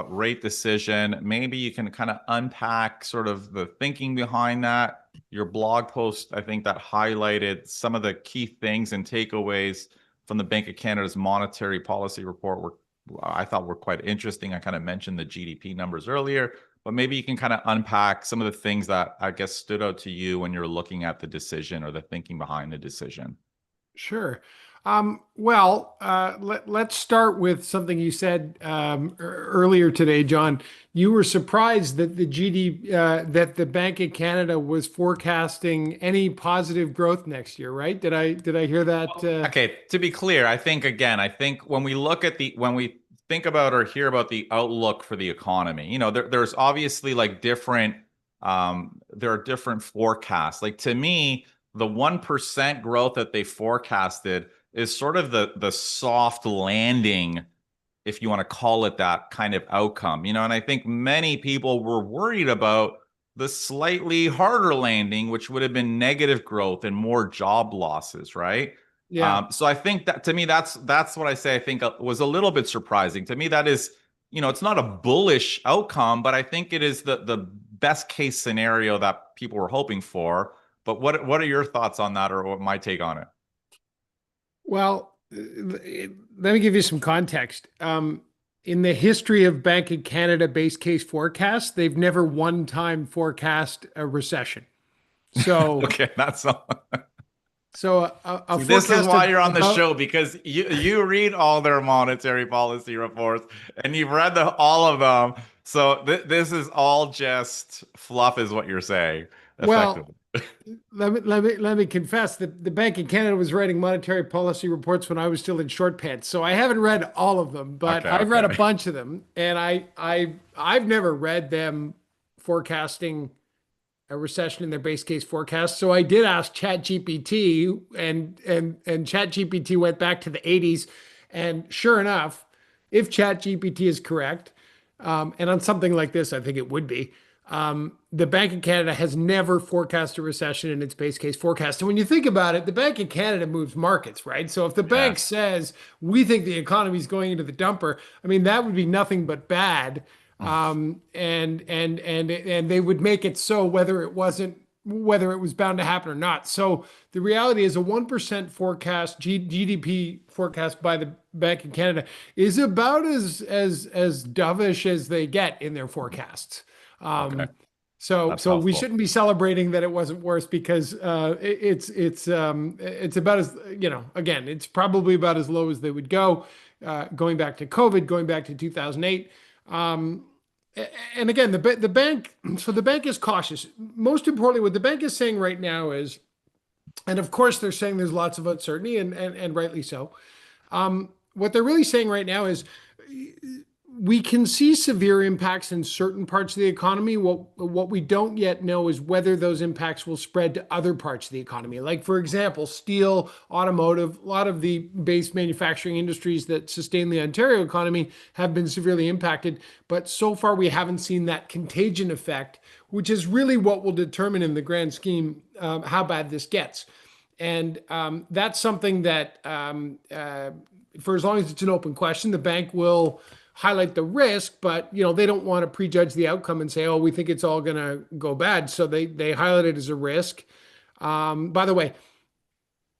rate decision. Maybe you can kind of unpack sort of the thinking behind that. Your blog post, I think, that highlighted some of the key things and takeaways from the Bank of Canada's monetary policy report I thought were quite interesting. I kind of mentioned the GDP numbers earlier, but maybe you can kind of unpack some of the things that I guess stood out to you when you're looking at the decision or the thinking behind the decision. Sure. Let's start with something you said earlier today, John. You were surprised that that the Bank of Canada was forecasting any positive growth next year, right? Did I hear that? Okay, to be clear, I think when we think about or hear about the outlook for the economy, there's obviously like there are different forecasts. Like to me, the 1% growth that they forecasted is sort of the soft landing, if you want to call it that kind of outcome, and I think many people were worried about the slightly harder landing, which would have been negative growth and more job losses, right? Yeah. So I think that to me, that's what I say, I think was a little bit surprising. To me, that is, it's not a bullish outcome, but I think it is the best case scenario that people were hoping for. But what are your thoughts on that, or what my take on it? Well, let me give you some context. In the history of Bank of Canada base case forecast, they've never one time forecast a recession. So okay, that's all. So See, this is why you're on the show, because you read all their monetary policy reports and you've read all of them. So this is all just fluff, is what you're saying. Effectively. Well, let me confess that the Bank of Canada was writing monetary policy reports when I was still in short pants. So I haven't read all of them, but I've read a bunch of them, and I've never read them forecasting a recession in their base case forecast. So I did ask ChatGPT, and ChatGPT went back to the 80s, and sure enough, if ChatGPT is correct, and on something like this, I think it would be, the Bank of Canada has never forecast a recession in its base case forecast. And when you think about it, the Bank of Canada moves markets, right? So if the bank says, we think the economy is going into the dumper, I mean, that would be nothing but bad. And they would make it so whether it was bound to happen or not. So the reality is a 1% forecast, GDP forecast by the Bank of Canada is about as dovish as they get in their forecasts. Okay. So we shouldn't be celebrating that it wasn't worse, because it's about as, again, it's probably about as low as they would go, going back to COVID, going back to 2008. And again, the bank is cautious. Most importantly, what the bank is saying right now is, and of course they're saying there's lots of uncertainty, and rightly so. What they're really saying right now is, we can see severe impacts in certain parts of the economy. What we don't yet know is whether those impacts will spread to other parts of the economy. Like, for example, steel, automotive, a lot of the base manufacturing industries that sustain the Ontario economy have been severely impacted. But so far, we haven't seen that contagion effect, which is really what will determine in the grand scheme how bad this gets. And that's something that for as long as it's an open question, the bank will highlight the risk, but they don't want to prejudge the outcome and say, oh, we think it's all going to go bad. So they highlight it as a risk. By the way,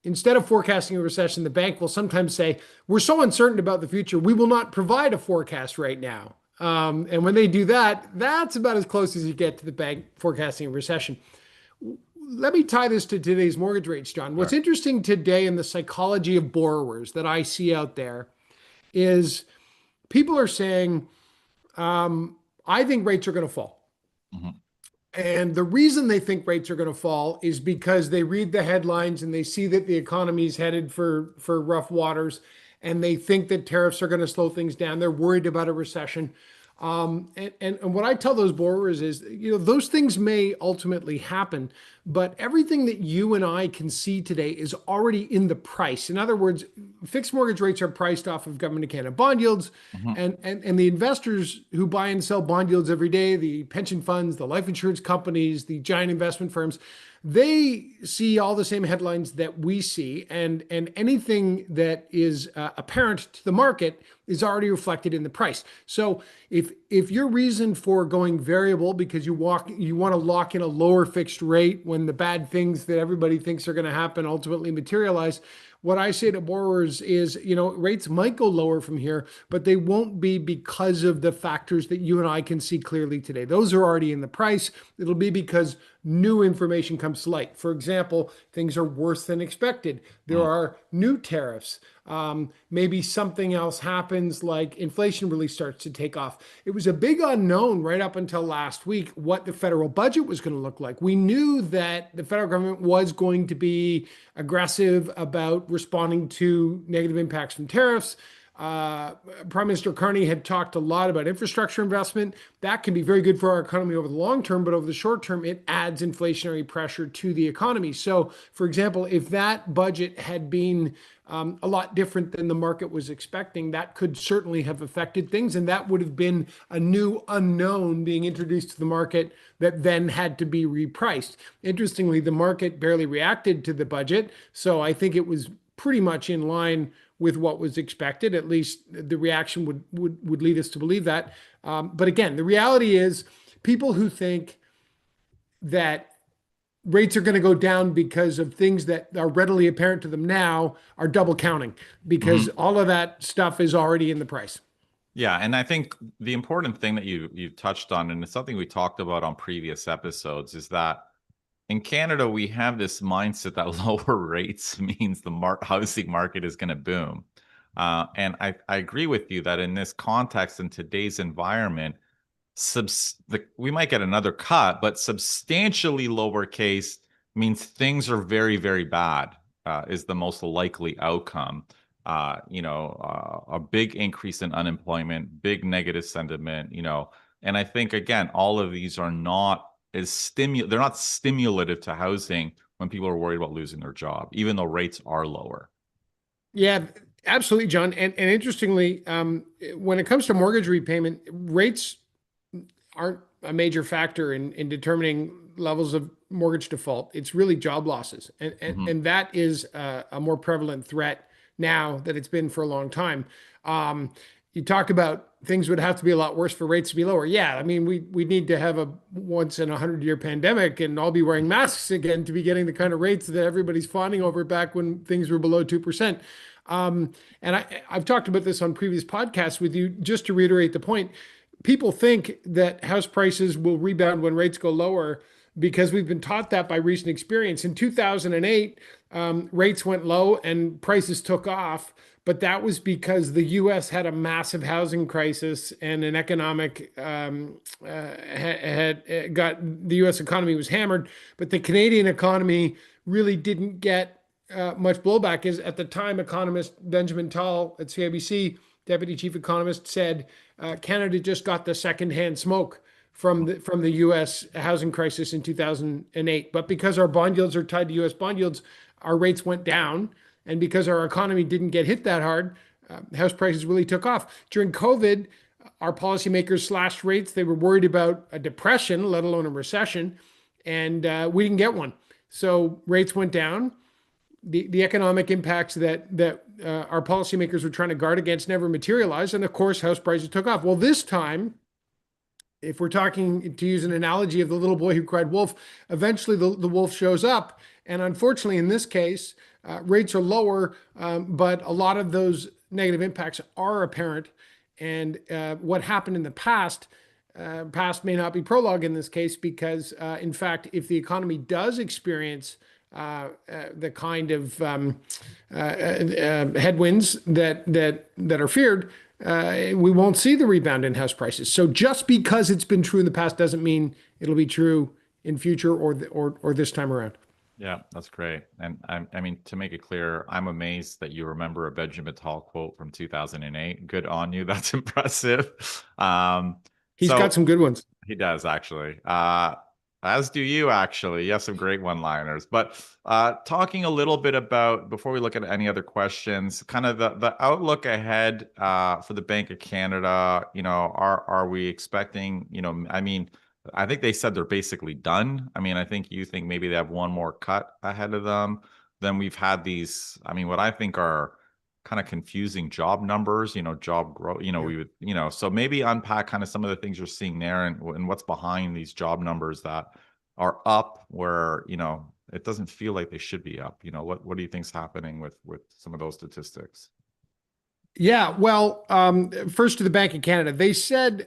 instead of forecasting a recession, the bank will sometimes say, we're so uncertain about the future, we will not provide a forecast right now. And when they do that, that's about as close as you get to the bank forecasting a recession. Let me tie this to today's mortgage rates, John. What's interesting today in the psychology of borrowers that I see out there is people are saying, I think rates are going to fall. Mm-hmm. And the reason they think rates are going to fall is because they read the headlines and they see that the economy is headed for rough waters, and they think that tariffs are going to slow things down. They're worried about a recession. And what I tell those borrowers is, those things may ultimately happen, but everything that you and I can see today is already in the price. In other words, fixed mortgage rates are priced off of Government of Canada bond yields, and the investors who buy and sell bond yields every day, the pension funds, the life insurance companies, the giant investment firms, they see all the same headlines that we see, and anything that is apparent to the market is already reflected in the price. So if your reason for going variable because you want to lock in a lower fixed rate when the bad things that everybody thinks are going to happen ultimately materialize, what I say to borrowers is, rates might go lower from here, but they won't be because of the factors that you and I can see clearly today. Those are already in the price. It'll be because new information comes to light. For example, things are worse than expected. There are new tariffs. Maybe something else happens, like inflation really starts to take off. It was a big unknown right up until last week what the federal budget was going to look like. We knew that the federal government was going to be aggressive about responding to negative impacts from tariffs. Prime Minister Carney had talked a lot about infrastructure investment. That can be very good for our economy over the long term, but over the short term, it adds inflationary pressure to the economy. So, for example, if that budget had been a lot different than the market was expecting, that could certainly have affected things, and that would have been a new unknown being introduced to the market that then had to be repriced. Interestingly, the market barely reacted to the budget, so I think it was pretty much in line with what was expected. At least the reaction would lead us to believe that. But again, the reality is people who think that rates are going to go down because of things that are readily apparent to them now are double counting, because all of that stuff is already in the price. Yeah, and I think the important thing that you touched on, and it's something we talked about on previous episodes, is that in Canada, we have this mindset that lower rates means the housing market is going to boom. And I agree with you that in this context, in today's environment, we might get another cut, but substantially lower case means things are very, very bad, is the most likely outcome. A big increase in unemployment, big negative sentiment, and I think, again, all of these are not they're not stimulative to housing when people are worried about losing their job, even though rates are lower. Yeah, absolutely, John. And interestingly, when it comes to mortgage repayment, rates aren't a major factor in determining levels of mortgage default. It's really job losses. And that is a more prevalent threat now than it's been for a long time. You talk about things would have to be a lot worse for rates to be lower. Yeah, I mean, we need to have a once in 100-year pandemic and all be wearing masks again to be getting the kind of rates that everybody's fawning over back when things were below 2%. And I've talked about this on previous podcasts with you. Just to reiterate the point, people think that house prices will rebound when rates go lower because we've been taught that by recent experience. In 2008, rates went low and prices took off. But that was because the U.S. had a massive housing crisis and an economic the U.S. economy was hammered, but the Canadian economy really didn't get much blowback. As at the time, economist Benjamin Tal at CIBC deputy chief economist, said Canada just got the secondhand smoke from the U.S. housing crisis in 2008. But because our bond yields are tied to U.S. bond yields, our rates went down. And because our economy didn't get hit that hard, house prices really took off. During COVID, our policymakers slashed rates. They were worried about a depression, let alone a recession, and we didn't get one. So rates went down. The economic impacts that our policymakers were trying to guard against never materialized, and of course, house prices took off. Well, this time, if we're talking, to use an analogy of the little boy who cried wolf, eventually the wolf shows up. And unfortunately, in this case, rates are lower, but a lot of those negative impacts are apparent. And what happened in the past may not be prologue in this case, because in fact, if the economy does experience the kind of headwinds that are feared, we won't see the rebound in house prices. So just because it's been true in the past doesn't mean it'll be true in future or this time around. Yeah, that's great. And I mean, to make it clear, I'm amazed that you remember a Benjamin Tall quote from 2008. Good on you. That's impressive. He's got some good ones. He does, actually. As do you, actually. You have some great one-liners. But talking a little bit about, before we look at any other questions, kind of the outlook ahead for the Bank of Canada. Are we expecting, I mean, I think they said they're basically done. I mean, I think you think maybe they have one more cut ahead of them. Then we've had these, I mean, what I think are kind of confusing job numbers, job growth, we would, so maybe unpack kind of some of the things you're seeing there and what's behind these job numbers that are up where, it doesn't feel like they should be up. What do you think's happening with some of those statistics? Yeah, well, first to the Bank of Canada, they said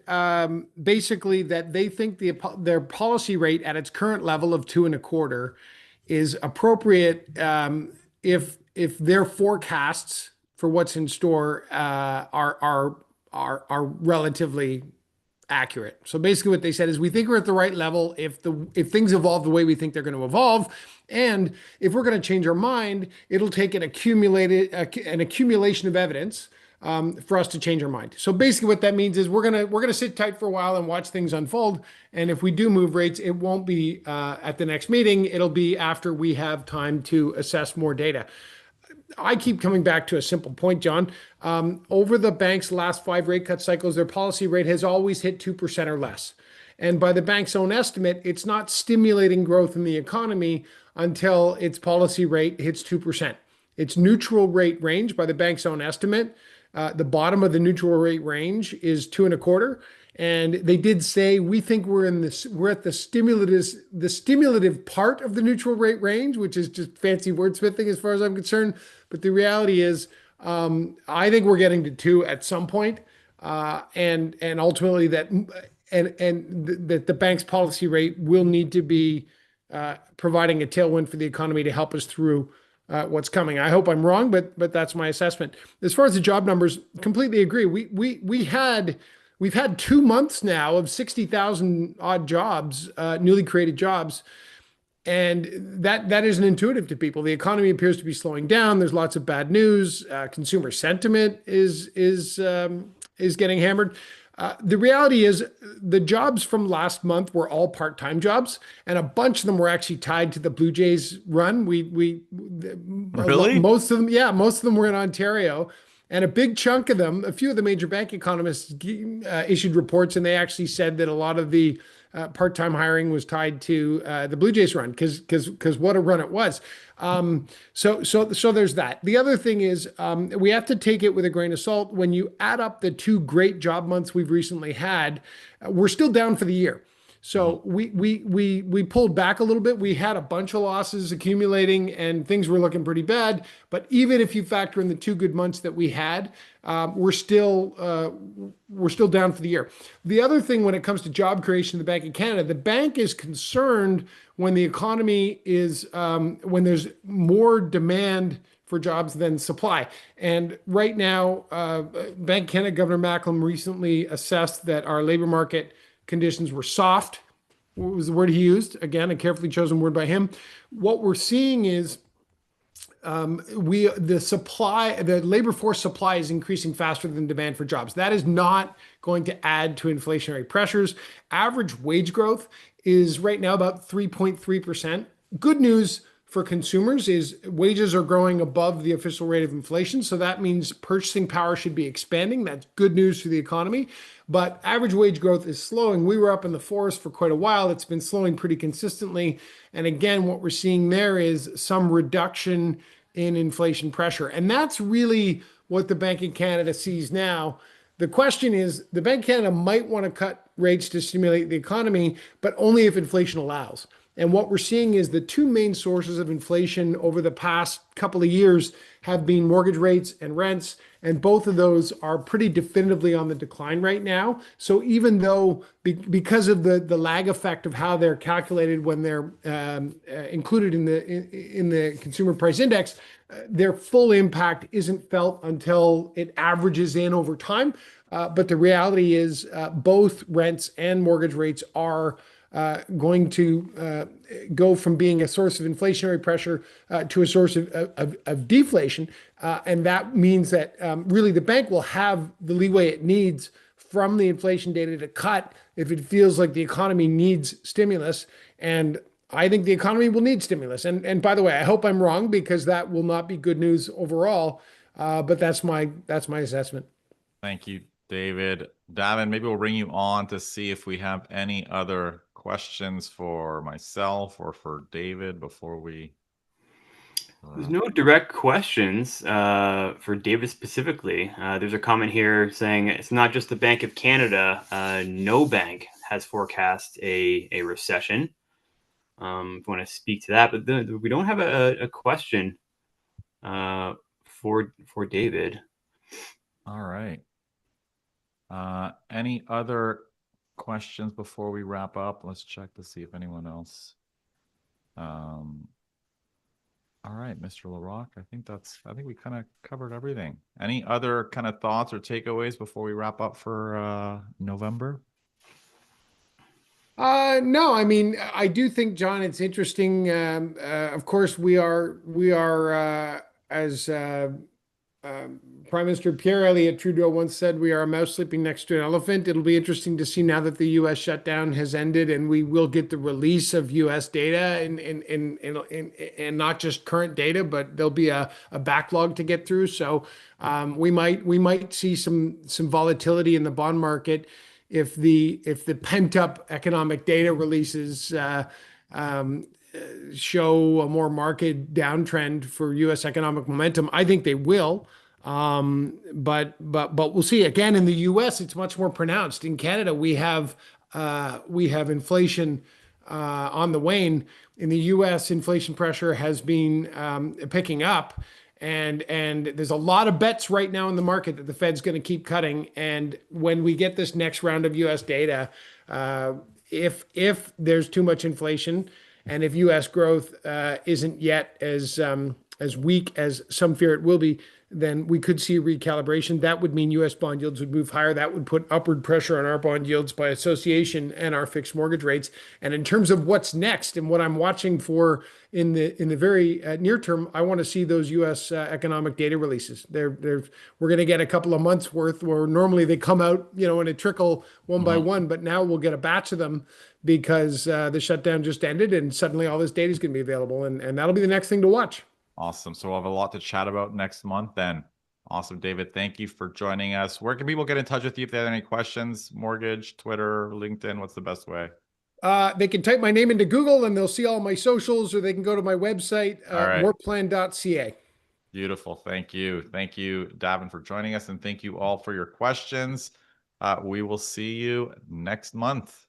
basically that they think their policy rate at its current level of 2.25 is appropriate if their forecasts for what's in store are relatively accurate. So basically, what they said is, we think we're at the right level if things evolve the way we think they're going to evolve. And if we're going to change our mind, it'll take an accumulation of evidence for us to change our mind. So basically what that means is we're gonna sit tight for a while and watch things unfold. And if we do move rates, it won't be at the next meeting. It'll be after we have time to assess more data. I keep coming back to a simple point, John. Over the bank's last 5 rate cut cycles, their policy rate has always hit 2% or less. And by the bank's own estimate, it's not stimulating growth in the economy until its policy rate hits 2%. Its neutral rate range, by the bank's own estimate, the bottom of the neutral rate range is 2.25. And they did say, we think we're at the stimulative part of the neutral rate range, which is just fancy wordsmithing as far as I'm concerned. But the reality is, I think we're getting to 2 at some point, and ultimately that the bank's policy rate will need to be providing a tailwind for the economy to help us through what's coming. I hope I'm wrong, but that's my assessment. As far as the job numbers, completely agree. We've had 2 months now of 60,000 odd jobs, newly created jobs. And that isn't intuitive to people. The economy appears to be slowing down. There's lots of bad news. Consumer sentiment is getting hammered. The reality is the jobs from last month were all part-time jobs, and a bunch of them were actually tied to the Blue Jays run. Really? Most of them were in Ontario. And a big chunk of them, a few of the major bank economists issued reports, and they actually said that a lot of the part-time hiring was tied to the Blue Jays run, because what a run it was. So there's that. The other thing is we have to take it with a grain of salt. When you add up the 2 great job months we've recently had, we're still down for the year. So we pulled back a little bit. We had a bunch of losses accumulating and things were looking pretty bad. But even if you factor in the 2 good months that we had, we're still down for the year. The other thing when it comes to job creation in the Bank of Canada, the bank is concerned when the economy is when there's more demand for jobs than supply. And right now, Bank of Canada Governor Macklem recently assessed that our labor market conditions were soft. What was the word he used? Again, a carefully chosen word by him. What we're seeing is the labor force supply is increasing faster than demand for jobs. That is not going to add to inflationary pressures. Average wage growth is right now about 3.3%. Good news for consumers is wages are growing above the official rate of inflation. So that means purchasing power should be expanding. That's good news for the economy. But average wage growth is slowing. We were up in the forest for quite a while. It's been slowing pretty consistently. And again, what we're seeing there is some reduction in inflation pressure. And that's really what the Bank of Canada sees now. The question is, the Bank of Canada might want to cut rates to stimulate the economy, but only if inflation allows. And what we're seeing is the two main sources of inflation over the past couple of years have been mortgage rates and rents. And both of those are pretty definitively on the decline right now. So even though, because of the lag effect of how they're calculated when they're included in the consumer price index, their full impact isn't felt until it averages in over time. But the reality is both rents and mortgage rates are going to go from being a source of inflationary pressure to a source of deflation. And that means that really the bank will have the leeway it needs from the inflation data to cut if it feels like the economy needs stimulus. And I think the economy will need stimulus. And by the way, I hope I'm wrong, because that will not be good news overall. But that's my assessment. Thank you, David. Davin, maybe we'll bring you on to see if we have any other questions for myself or for David before we. There's no direct questions for David specifically. There's a comment here saying it's not just the Bank of Canada. No bank has forecast a recession. If you want to speak to that, but we don't have a question for David. All right. Any other questions before we wrap up? Let's check to see if anyone else. All right, Mr. Larock, I think we kind of covered everything. Any other kind of thoughts or takeaways before we wrap up for November? No, I mean, I do think, John, it's interesting. Of course, we are as Prime Minister Pierre Elliott Trudeau once said, we are a mouse sleeping next to an elephant. It'll be interesting to see now that the U.S. shutdown has ended, and we will get the release of U.S. data and not just current data, but there'll be a backlog to get through. So we might see some volatility in the bond market if the pent up economic data releases show a more marked downtrend for U.S. economic momentum. I think they will. But we'll see. Again, in the U.S., it's much more pronounced. In Canada, we have inflation on the wane. In the U.S., inflation pressure has been picking up, and there's a lot of bets right now in the market that the Fed's going to keep cutting. And when we get this next round of U.S. data, if there's too much inflation, and if U.S. growth isn't yet as weak as some fear it will be, then we could see a recalibration. That would mean U.S. bond yields would move higher. That would put upward pressure on our bond yields by association and our fixed mortgage rates. And in terms of what's next and what I'm watching for in the very near term, I want to see those U.S. Economic data releases. We're going to get a couple of months worth, where normally they come out, in a trickle one by one, but now we'll get a batch of them because the shutdown just ended, and suddenly all this data is going to be available, and that'll be the next thing to watch. Awesome. So we'll have a lot to chat about next month then. Awesome, David. Thank you for joining us. Where can people get in touch with you if they have any questions? Mortgage, Twitter, LinkedIn, what's the best way? They can type my name into Google and they'll see all my socials, or they can go to my website, mortplan.ca. Beautiful. Thank you. Thank you, Davin, for joining us, and thank you all for your questions. We will see you next month.